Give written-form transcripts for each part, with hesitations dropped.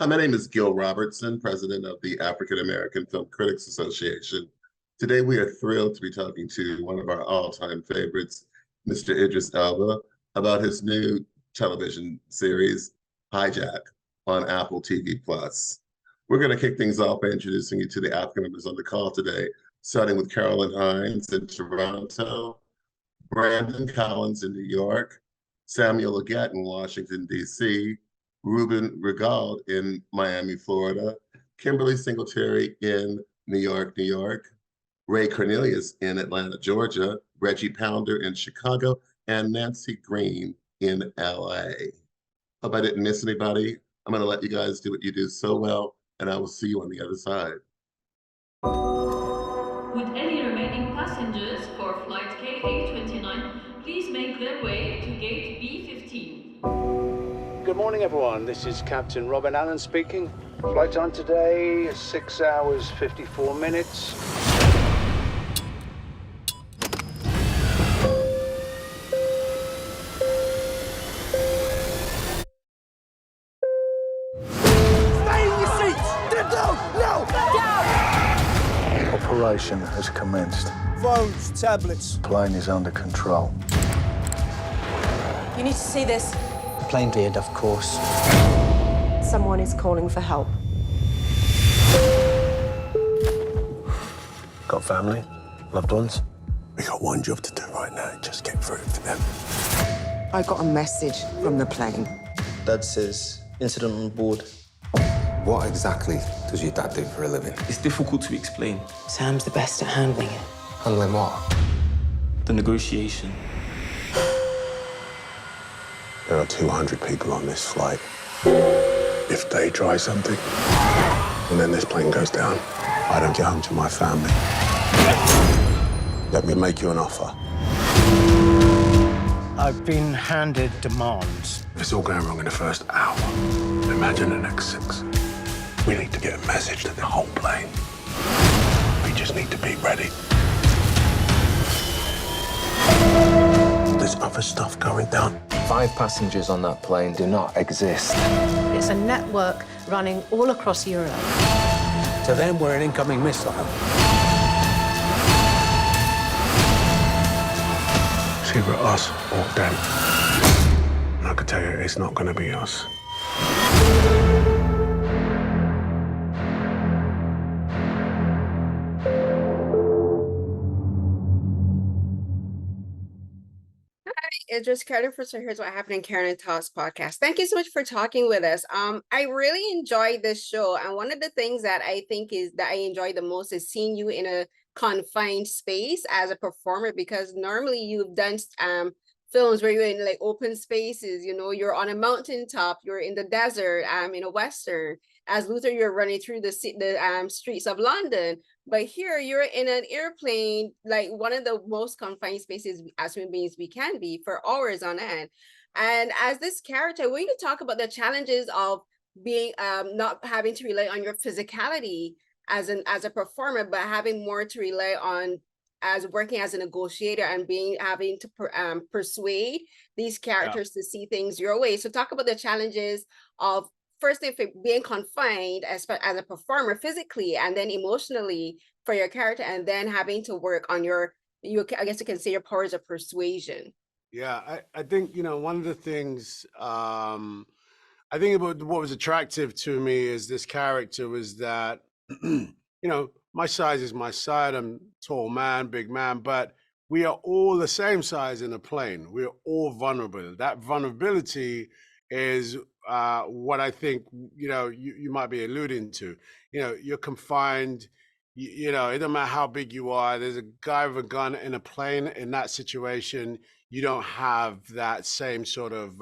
Hi, my name is Gil Robertson, president of the African American Film Critics Association. Today, we are thrilled to be talking to one of our all-time favorites, Mr. Idris Elba, about his new television series, Hijack, on Apple TV+. We're going to kick things off by introducing you to the African members on the call today, starting with Carolyn Hines in Toronto, Brandon Collins in New York, Samuel Leggett in Washington, D.C., Ruben Regaud in Miami, Florida, Kimberly Singletary in New York, New York, Ray Cornelius in Atlanta, Georgia, Reggie Pounder in Chicago, and Nancy Green in LA. Hope I didn't miss anybody. I'm going to let you guys do what you do so well, and I will see you on the other side. Would any remaining passengers for flight KA29 please make their way to gate B15? Good morning, everyone. This is Captain Robin Allen speaking. Flight time today is 6 hours, 54 minutes. Stay in your seats! Get down! Now! Down! Operation has commenced. Phones, tablets. Plane is under control. You need to see this. Plane cleared, of course. Someone is calling for help. Got family? Loved ones? We got one job to do right now. Just get through to them. I got a message from the plane. Dad says incident on board. What exactly does your dad do for a living? It's difficult to explain. Sam's the best at handling it. Handling what? The negotiation. There are 200 people on this flight. If they try something, and then this plane goes down, I don't get home to my family. Let me make you an offer. I've been handed demands. If it's all going wrong in the first hour, imagine the next 6. We need to get a message to the whole plane. We just need to be ready. There's other stuff going down. 5 passengers on that plane do not exist. It's a network running all across Europe. To them, we're an incoming missile. It's either us or them. And I can tell you, it's not going to be us. Idris, Karen for So Here's What Happened in Karen and Talks podcast. Thank you so much for talking with us. I really enjoyed this show, and one of the things that I think is that I enjoy the most is seeing you in a confined space as a performer, because normally you've done films where you're in like open spaces, you know, you're on a mountaintop, you're in the desert, in a Western. As Luther, you're running through the streets of London. But here you're in an airplane, like one of the most confined spaces as human beings we can be for hours on end. And as this character, we're going to talk about the challenges of being not having to rely on your physicality as a performer, but having more to rely on as working as a negotiator and having to persuade these characters to see things your way. So talk about the challenges of first thing, being confined as a performer physically and then emotionally for your character, and then having to work on I guess you can say your powers of persuasion. Yeah, I think, you know, one of the things I think about what was attractive to me is this character was that, you know, my size is my size. I'm tall man, big man, but we are all the same size in a plane. We're all vulnerable. That vulnerability is what I think, you know, you might be alluding to. You know, you're confined, you know, it doesn't matter how big you are. There's a guy with a gun in a plane. In that situation, you don't have that same sort of,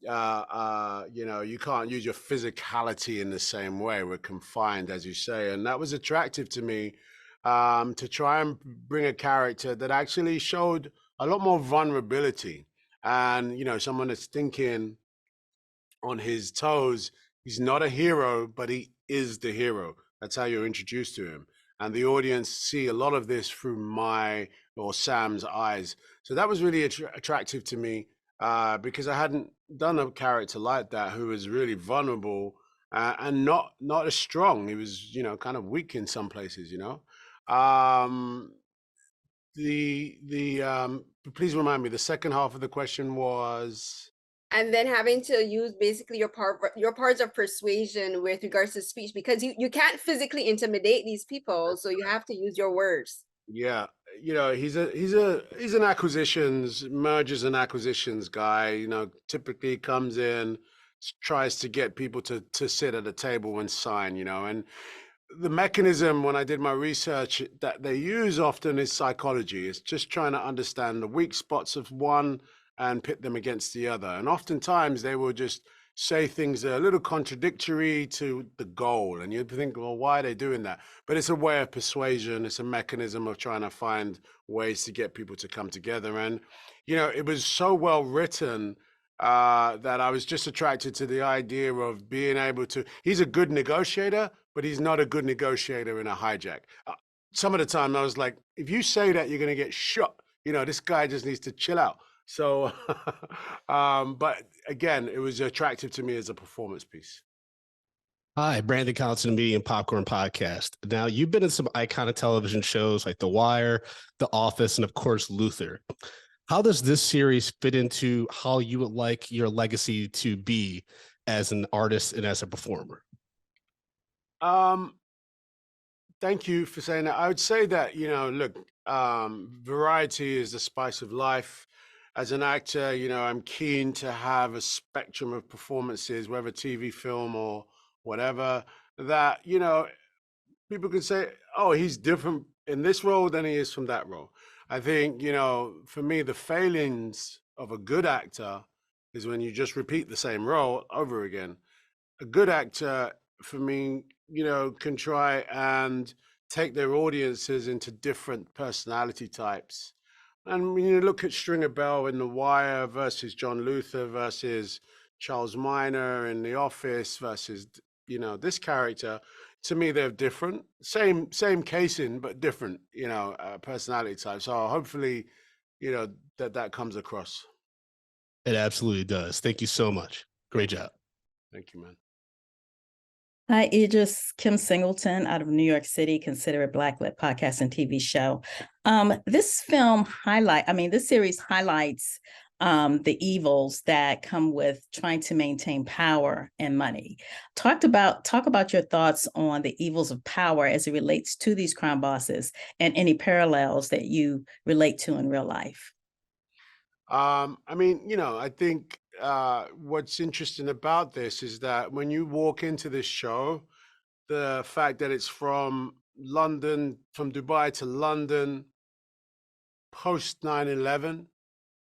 you know, you can't use your physicality in the same way. We're confined, as you say. And that was attractive to me, to try and bring a character that actually showed a lot more vulnerability. And, you know, someone that's thinking on his toes. He's not a hero, but he is the hero. That's how you're introduced to him. And the audience see a lot of this through Sam's eyes. So that was really attractive to me. because I hadn't done a character like that who was really vulnerable and not as strong. He was, kind of weak in some places. Please remind me. The second half of the question was. And then having to use basically your parts of persuasion with regards to speech, because you can't physically intimidate these people, so you have to use your words. Yeah, he's an mergers and acquisitions guy. Typically comes in, tries to get people to sit at a table and sign. And the mechanism when I did my research that they use often is psychology. It's just trying to understand the weak spots of one and pit them against the other. And oftentimes they will just say things that are a little contradictory to the goal. And you'd think, well, why are they doing that? But it's a way of persuasion. It's a mechanism of trying to find ways to get people to come together. And, it was so well written that I was just attracted to the idea of being able to, he's a good negotiator, but he's not a good negotiator in a hijack. Some of the time I was like, if you say that, you're going to get shot. This guy just needs to chill out. So, but again, it was attractive to me as a performance piece. Hi, Brandon Collison, Media and Popcorn Podcast. Now, you've been in some iconic television shows like The Wire, The Office, and of course, Luther. How does this series fit into how you would like your legacy to be as an artist and as a performer? Thank you for saying that. I would say that, look, variety is the spice of life. As an actor, I'm keen to have a spectrum of performances, whether TV, film, or whatever, that, people can say, oh, he's different in this role than he is from that role. I think, for me, the failings of a good actor is when you just repeat the same role over again. A good actor, for me, can try and take their audiences into different personality types. And when you look at Stringer Bell in The Wire versus John Luther versus Charles Minor in The Office versus, this character, to me, they're different. Same casing, but different, personality types. So hopefully, that comes across. It absolutely does. Thank you so much. Great job. Thank you, man. Hi, Idris. Kim Singleton out of New York City, Consider It Blacklit podcast and TV show. This series highlights the evils that come with trying to maintain power and money. Talk about your thoughts on the evils of power as it relates to these crime bosses and any parallels that you relate to in real life. I think what's interesting about this is that when you walk into this show, the fact that it's from Dubai to London, post 9/11,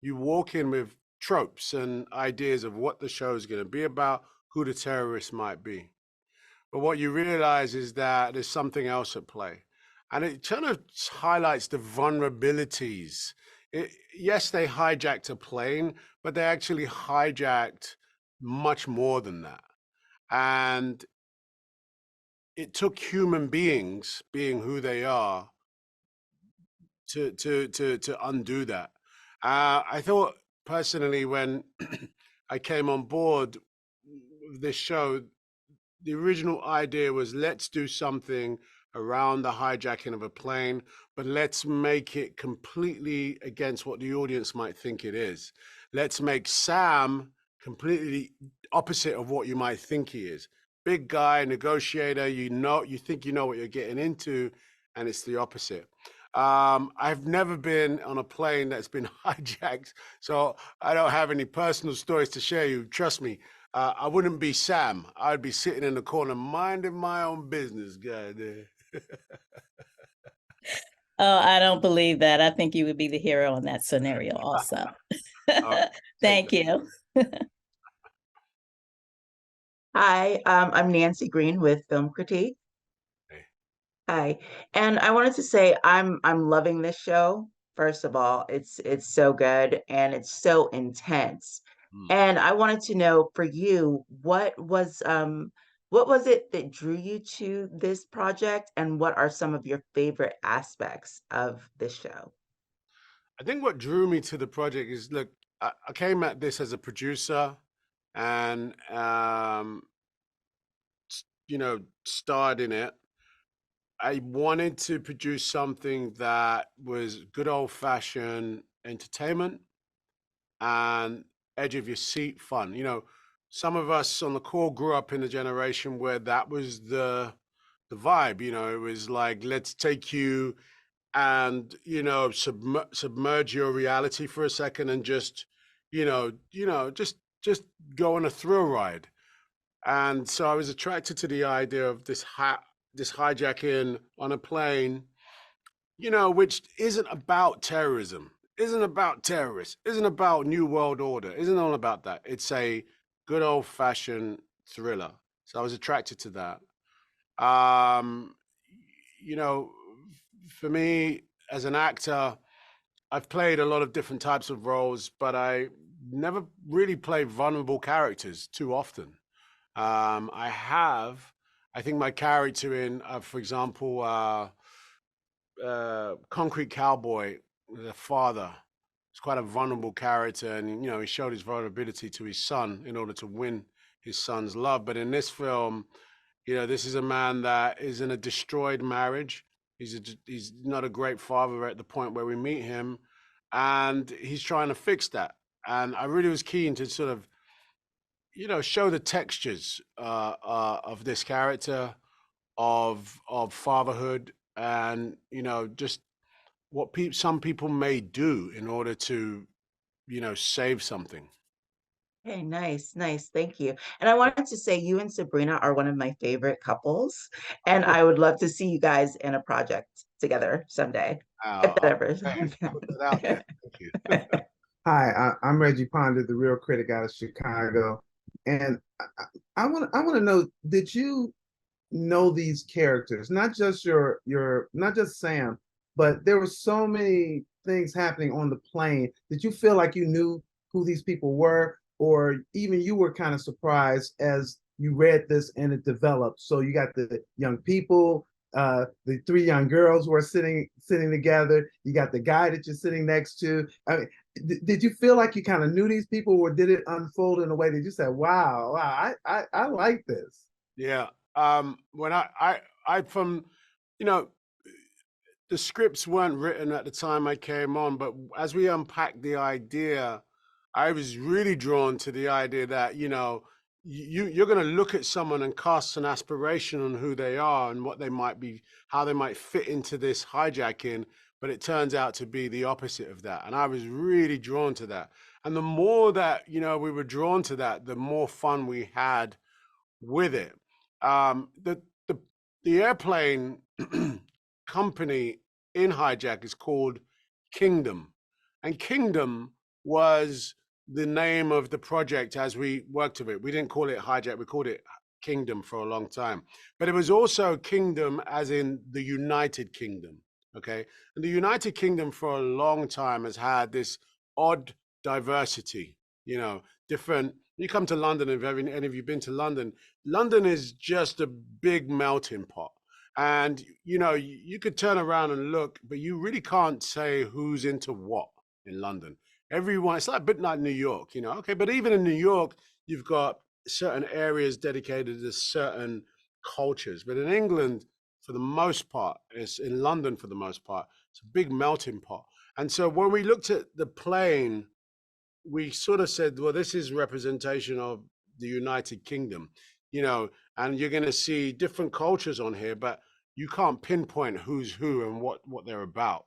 you walk in with tropes and ideas of what the show is going to be about, who the terrorists might be. But what you realize is that there's something else at play. And it kind of highlights the vulnerabilities. Yes, they hijacked a plane, but they actually hijacked much more than that. And it took human beings being who they are to undo that. I thought personally, when I came on board this show, the original idea was, let's do something around the hijacking of a plane, but let's make it completely against what the audience might think it is. Let's make Sam completely opposite of what you might think he is. Big guy, negotiator, you think you know what you're getting into, and it's the opposite. I've never been on a plane that's been hijacked, so I don't have any personal stories to share you. Trust me, I wouldn't be Sam. I'd be sitting in the corner minding my own business, goddamn. Oh, I don't believe that. I think you would be the hero in that scenario also. Thank you. Hi, I'm Nancy Green with Film Critique. Hey. Hi, and I wanted to say I'm loving this show. First of all, it's so good and it's so intense. And I wanted to know for you, what was it that drew you to this project, and what are some of your favorite aspects of this show? I think what drew me to the project is, look, I came at this as a producer and, starred in it. I wanted to produce something that was good old-fashioned entertainment and edge of your seat fun. Some of us on the call grew up in a generation where that was the vibe. It was like, let's take you and submerge your reality for a second and just just go on a thrill ride. And so I was attracted to the idea of this hijacking on a plane, which isn't about terrorism, isn't about terrorists, isn't about New World Order, isn't all about that. It's a good old fashioned thriller. So I was attracted to that. Um, you know, for me as an actor, I've played a lot of different types of roles, but I never really played vulnerable characters too often. I think my character in, for example, Concrete Cowboy, the father, is quite a vulnerable character, and he showed his vulnerability to his son in order to win his son's love. But in this film, this is a man that is in a destroyed marriage. He's not a great father at the point where we meet him, and he's trying to fix that. And I really was keen to sort of, show the textures of this character, of fatherhood, and just what some people may do in order to, save something. Hey, nice, nice. Thank you. And I wanted to say you and Sabrina are one of my favorite couples, and I would love to see you guys in a project together someday, if that ever Thanks. Put that out there. Thank you. Hi, I'm Reggie Ponder, the real critic out of Chicago, and I want to know, did you know these characters? Not just not just Sam, but there were so many things happening on the plane. Did you feel like you knew who these people were, or even you were kind of surprised as you read this and it developed? So you got the young people, the three young girls who are sitting together. You got the guy that you're sitting next to. I mean, did you feel like you kind of knew these people, or did it unfold in a way that you said, "Wow, I like this"? Yeah. When from, the scripts weren't written at the time I came on, but as we unpacked the idea, I was really drawn to the idea that, you're going to look at someone and cast an aspiration on who they are and what they might be, how they might fit into this hijacking, but it turns out to be the opposite of that. And I was really drawn to that. And the more that, we were drawn to that, the more fun we had with it. The airplane company in Hijack is called Kingdom, and Kingdom was the name of the project as we worked with it. We didn't call it Hijack, we called it Kingdom for a long time. But it was also Kingdom as in the United Kingdom, okay? And the United Kingdom for a long time has had this odd diversity, different. You come to London, if any of you been to London, London is just a big melting pot. And, you could turn around and look, but you really can't say who's into what in London. Everyone, it's like a bit like New York, okay, but even in New York, you've got certain areas dedicated to certain cultures. But in England, for the most part, it's in London for the most part, it's a big melting pot. And so when we looked at the plane, we sort of said, well, this is representation of the United Kingdom, and you're going to see different cultures on here, but you can't pinpoint who's who and what they're about.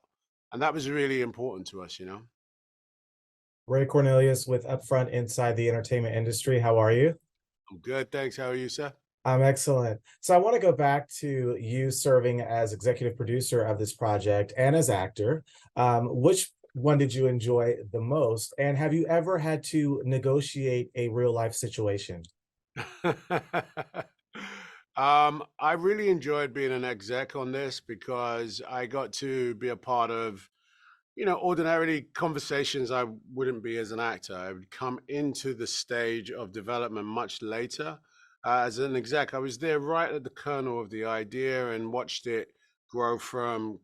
And that was really important to us, Ray Cornelius with Upfront Inside the Entertainment Industry. How are you? I'm good, thanks. How are you, sir? I'm excellent. So I want to go back to you serving as executive producer of this project and as actor. Which one did you enjoy the most? And have you ever had to negotiate a real life situation? I really enjoyed being an exec on this because I got to be a part of, ordinarily conversations I wouldn't be as an actor. I would come into the stage of development much later. As an exec, I was there right at the kernel of the idea and watched it grow from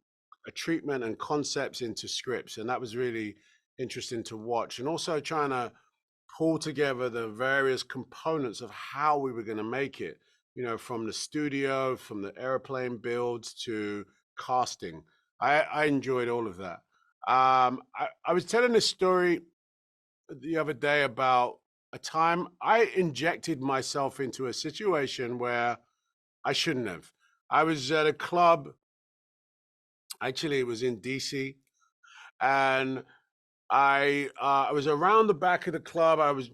a treatment and concepts into scripts. And that was really interesting to watch, and also trying to pull together the various components of how we were going to make it, from the studio, from the airplane builds to casting. I enjoyed all of that. I was telling this story the other day about a time I injected myself into a situation where I shouldn't have. I was at a club, actually it was in DC, and I was around the back of the club. I was,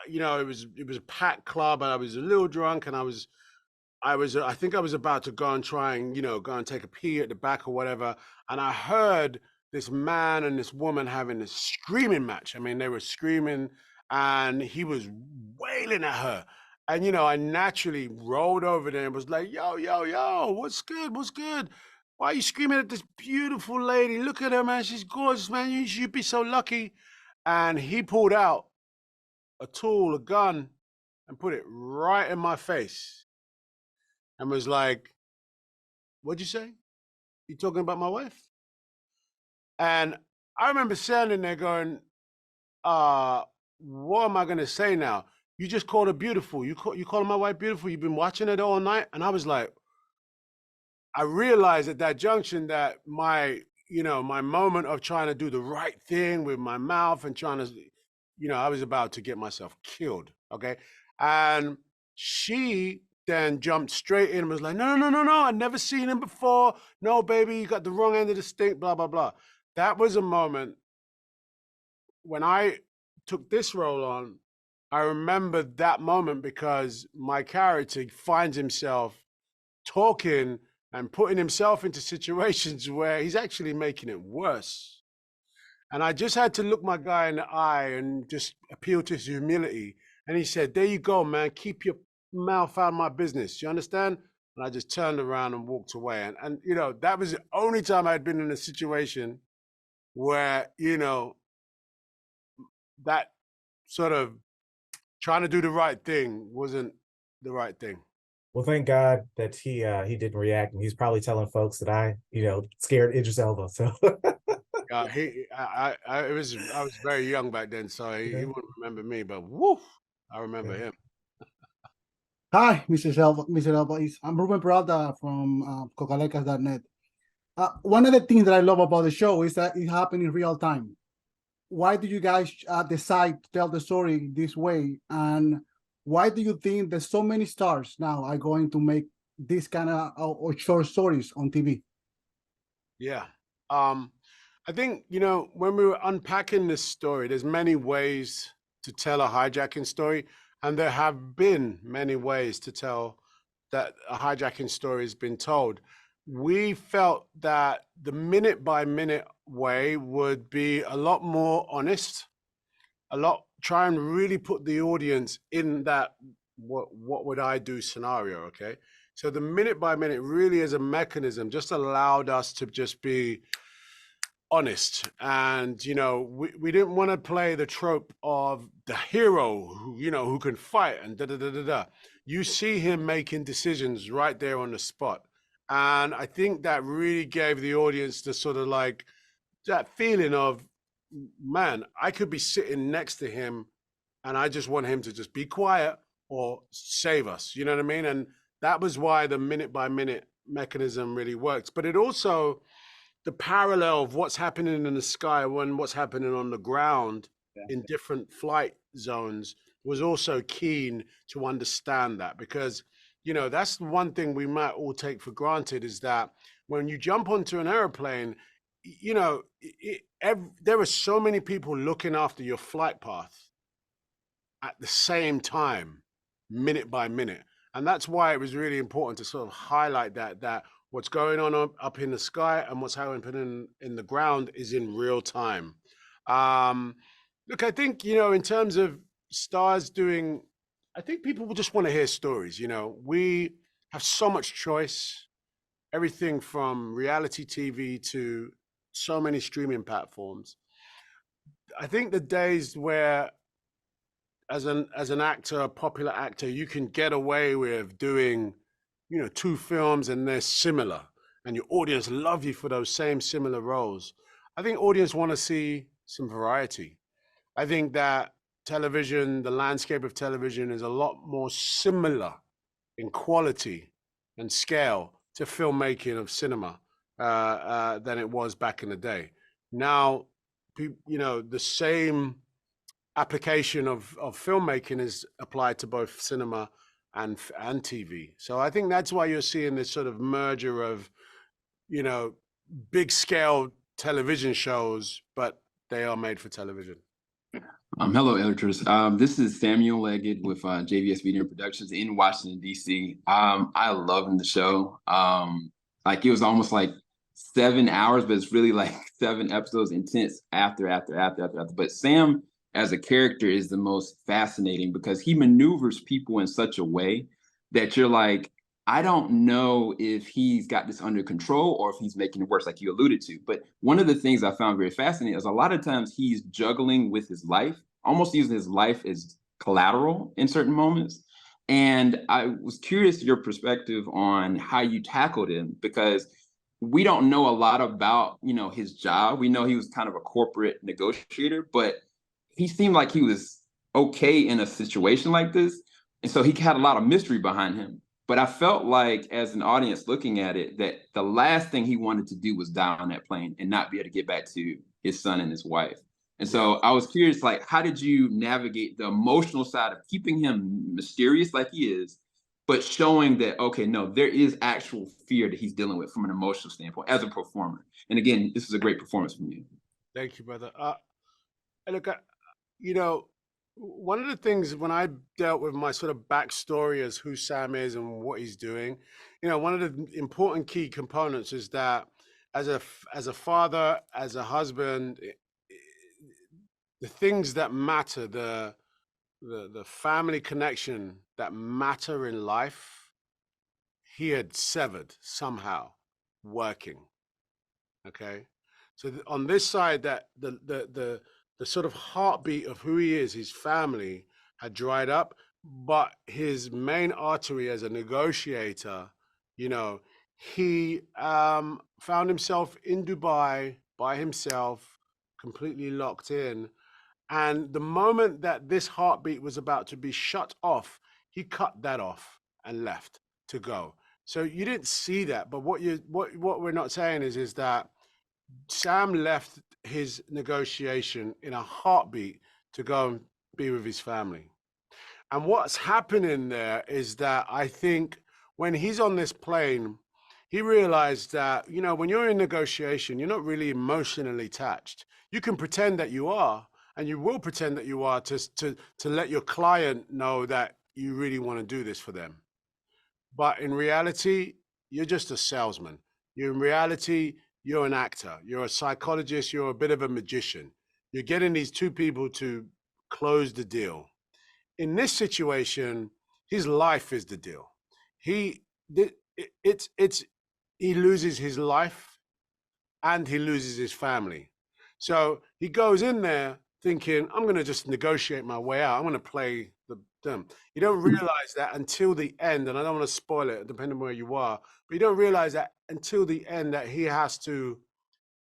it was a packed club, and I was a little drunk, and I think I was about to go and try and, go and take a pee at the back or whatever. And I heard this man and this woman having a screaming match. I mean, they were screaming, and he was wailing at her. And, I naturally rolled over there and was like, yo, yo, yo, what's good? What's good? Why are you screaming at this beautiful lady? Look at her, man. She's gorgeous, man. You should be so lucky. And he pulled out a tool, a gun, and put it right in my face and was like, what'd you say? You talking about my wife? And I remember standing there going, what am I going to say now? You just called her beautiful. You calling my wife beautiful? You've been watching it all night? And I was like, I realized at that junction that my moment of trying to do the right thing with my mouth and trying to, I was about to get myself killed. Okay. And she then jumped straight in and was like, no, no, no, no, I'd never seen him before. No, baby, you got the wrong end of the stick, blah, blah, blah. That was a moment when I took this role on. I remember that moment because my character finds himself talking and putting himself into situations where he's actually making it worse. And I just had to look my guy in the eye and just appeal to his humility. And he said, there you go, man, keep your mouth out of my business. You understand? And I just turned around and walked away. And that was the only time I'd been in a situation where, that sort of trying to do the right thing wasn't the right thing. Well, thank God that he didn't react, and he's probably telling folks that I scared Idris Elba. So I was very young back then, so he wouldn't remember me, but woof, I remember him. Hi, Mr. Elba. I'm Ruben Peralta from Cocalecas.net. One of the things that I love about the show is that it happened in real time. Why do you guys decide to tell the story this way? And why do you think that so many stars now are going to make this kind of short stories on TV? Yeah. I think, when we were unpacking this story, there's many ways to tell a hijacking story. And there have been many ways to tell that a hijacking story has been told. We felt that the minute by minute way would be a lot more honest, try and really put the audience in that what would I do scenario, okay? So the minute by minute really as a mechanism just allowed us to just be honest. And, we didn't want to play the trope of the hero who can fight and da-da-da-da-da. You see him making decisions right there on the spot. And I think that really gave the audience the sort of like that feeling of, man, I could be sitting next to him and I just want him to just be quiet or save us. You know what I mean? And that was why the minute by minute mechanism really works. But it also, the parallel of what's happening in the sky and what's happening on the ground in different flight zones was also keen to understand that, because that's one thing we might all take for granted, is that when you jump onto an airplane, there are so many people looking after your flight path at the same time, minute by minute. And that's why it was really important to sort of highlight that what's going on up in the sky and what's happening in the ground is in real time. Look, I think, in terms of stars doing, I think people will just want to hear stories. We have so much choice, everything from reality TV to so many streaming platforms. I think the days where as an actor, a popular actor, you can get away with doing, 2 films and they're similar and your audience love you for those same similar roles. I think audience want to see some variety. I think that television, the landscape of television, is a lot more similar in quality and scale to filmmaking of cinema than it was back in the day. Now, the same application of filmmaking is applied to both cinema and TV. So I think that's why you're seeing this sort of merger of, big scale television shows, but they are made for television. Hello, editors. This is Samuel Leggett with JVS Media Productions in Washington, D.C. I love the show. Like it was almost like 7 hours, but it's really like 7 episodes intense after. But Sam as a character is the most fascinating because he maneuvers people in such a way that you're like, I don't know if he's got this under control or if he's making it worse, like you alluded to. But one of the things I found very fascinating is a lot of times he's juggling with his life, almost using his life as collateral in certain moments. And I was curious your perspective on how you tackled him, because we don't know a lot about, his job. We know he was kind of a corporate negotiator, but he seemed like he was okay in a situation like this. And so he had a lot of mystery behind him. But I felt like as an audience looking at it, that the last thing he wanted to do was die on that plane and not be able to get back to his son and his wife. And so I was curious, like, how did you navigate the emotional side of keeping him mysterious like he is, but showing that, okay, no, there is actual fear that he's dealing with from an emotional standpoint as a performer. And again, this is a great performance from you. Thank you, brother. Look, one of the things when I dealt with my sort of backstory as who Sam is and what he's doing, one of the important key components is that as a father, as a husband, the things that matter, the family connection that matter in life, he had severed somehow working. Okay, so on this side, that the sort of heartbeat of who he is, his family, had dried up, but his main artery as a negotiator, he found himself in Dubai by himself, completely locked in. And the moment that this heartbeat was about to be shut off, he cut that off and left to go. So you didn't see that, but what we're not saying is that Sam left his negotiation in a heartbeat to go and be with his family. And what's happening there is that I think when he's on this plane, he realized that, when you're in negotiation, you're not really emotionally attached. You can pretend that you are, and you will pretend that you are to let your client know that you really want to do this for them. But in reality, you're just a salesman. In reality, you're an actor, you're a psychologist, you're a bit of a magician. You're getting these two people to close the deal. In this situation, his life is the deal. He loses his life and he loses his family. So he goes in there thinking, I'm going to just negotiate my way out. I'm going to play them. You don't realize that until the end, and I don't want to spoil it, depending on where you are, but you don't realize that until the end that he has to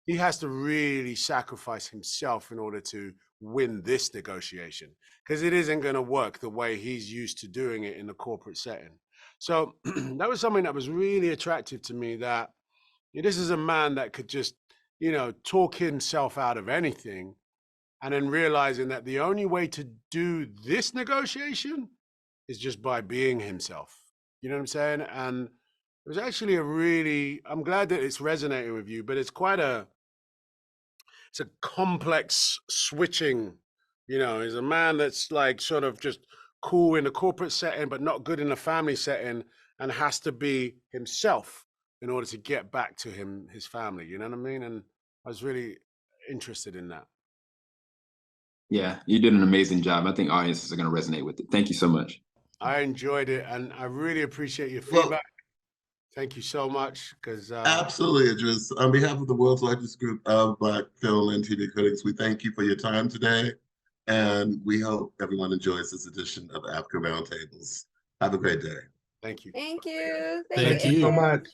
really sacrifice himself in order to win this negotiation, because it isn't going to work the way he's used to doing it in the corporate setting. So that was something that was really attractive to me, that this is a man that could just, talk himself out of anything, and then realizing that the only way to do this negotiation is just by being himself. You know what I'm saying? And it was actually I'm glad that it's resonating with you, but it's a complex switching, he's a man that's like sort of just cool in the corporate setting, but not good in the family setting, and has to be himself in order to get back to his family. You know what I mean? And I was really interested in that. Yeah, you did an amazing job. I think audiences are going to resonate with it. Thank you so much. I enjoyed it, and I really appreciate your feedback. Thank you so much. Absolutely, Idris. On behalf of the world's largest group of Black film and TV critics, we thank you for your time today, and we hope everyone enjoys this edition of AAFCA Roundtables. Have a great day. Thank you. Thank you. Thank you so much.